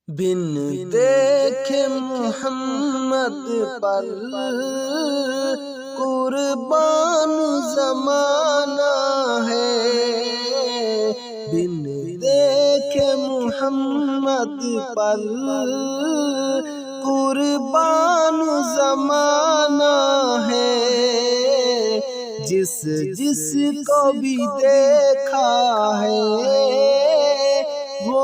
بن دیکھے محمد پر قربان زمانہ ہے، بن دیکھے محمد پر قربان زمانہ ہے، جس کو بھی دیکھا ہے وہ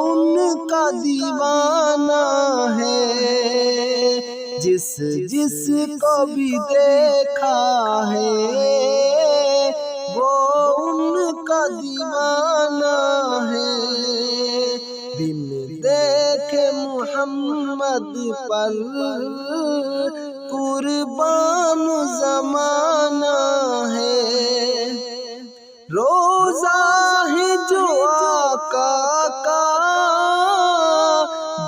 ان کا دیوانہ ہے، جس کو بھی دیکھا ہے وہ ان کا دیوانہ ہے، بن دیکھے محمد پر قربان زمانہ ہے، روزہ ہے جو آقا کا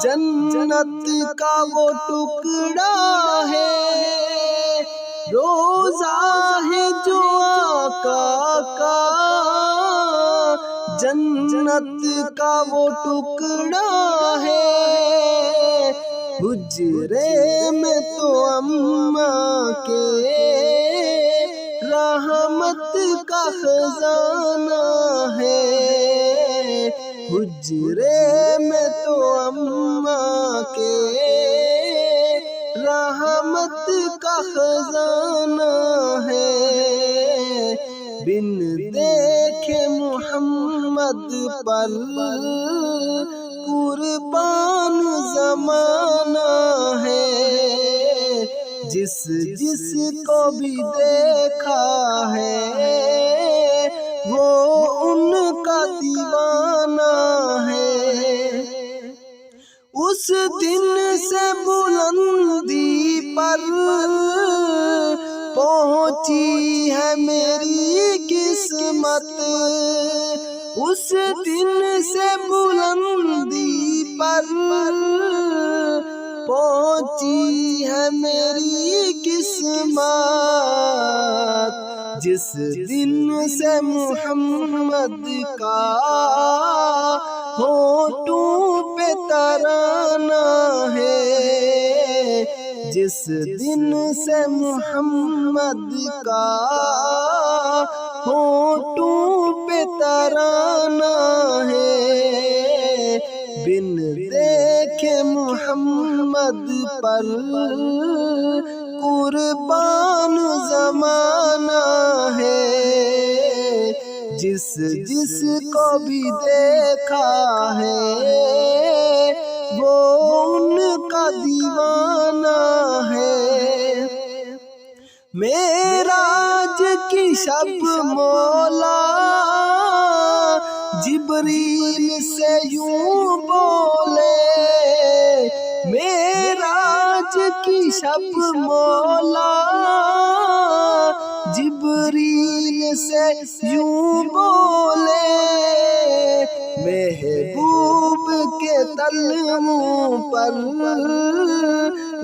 جنت کا وہ ٹکڑا ہے، روزہ ہے جو آقا کا جنت کا وہ ٹکڑا ہے، حجرے میں تو اماں کے رحمت کا خزانہ ہے، حجرے میں تو اماں کے رحمت کا خزانہ ہے، بن دیکھے محمد پر قربان زمانہ ہے، جس کو بھی دیکھا ہے وہ ان کا دیوانہ ہے، اس دن سے بلندی پر پہنچی ہے میری قسمت، اس دن سے بلندی پر پہنچی ہے میری قسمت، جس دن سے محمد کا ہونٹوں پہ ترانہ ہے، جس دن سے محمد کا ہونٹوں پہ ترانہ ہے، بن دیکھے محمد پر قربان زمانہ ہے، جس کو بھی دیکھا ہے وہ ان کا دیوانہ ہے، معراج کی شب مولا جبریل سے یوں بولے، معراج کی شب مولا جبریل سے یوں بولے، محبوب کے تلووں پر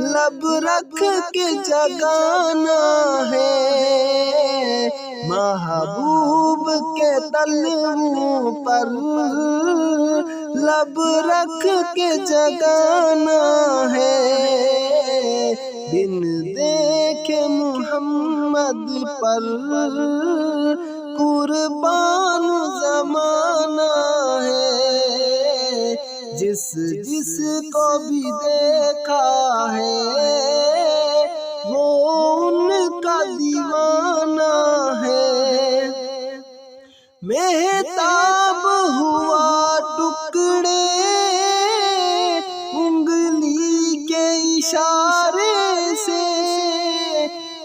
لب رکھ کے جگانا ہے، محبوب کے تلووں پر لب رکھ کے جگانا ہے، بن دیکھے محمد پر قربان زمانہ ہے، جس کو بھی دیکھا ہے وہ ان کا دیوانہ ہے، مہتاب ہوا ٹکڑے انگلی کے اشارے سے،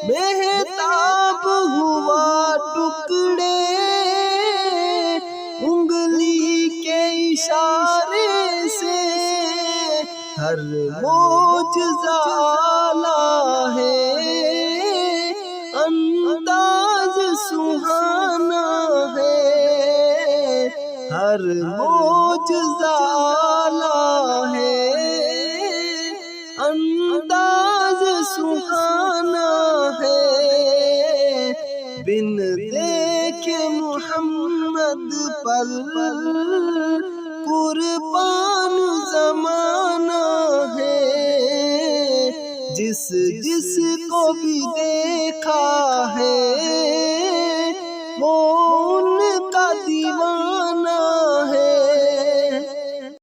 مہتاب ہوا ٹکڑے انگلی کے اشارے سے، ہر معجزہ اعلیٰ ہے انداز سہانا ہے، ہر معجزہ اعلیٰ ہے انداز سہانا ہے، بن دیکھے محمد پر قربان زمانہ جس جس کو بھی دیکھا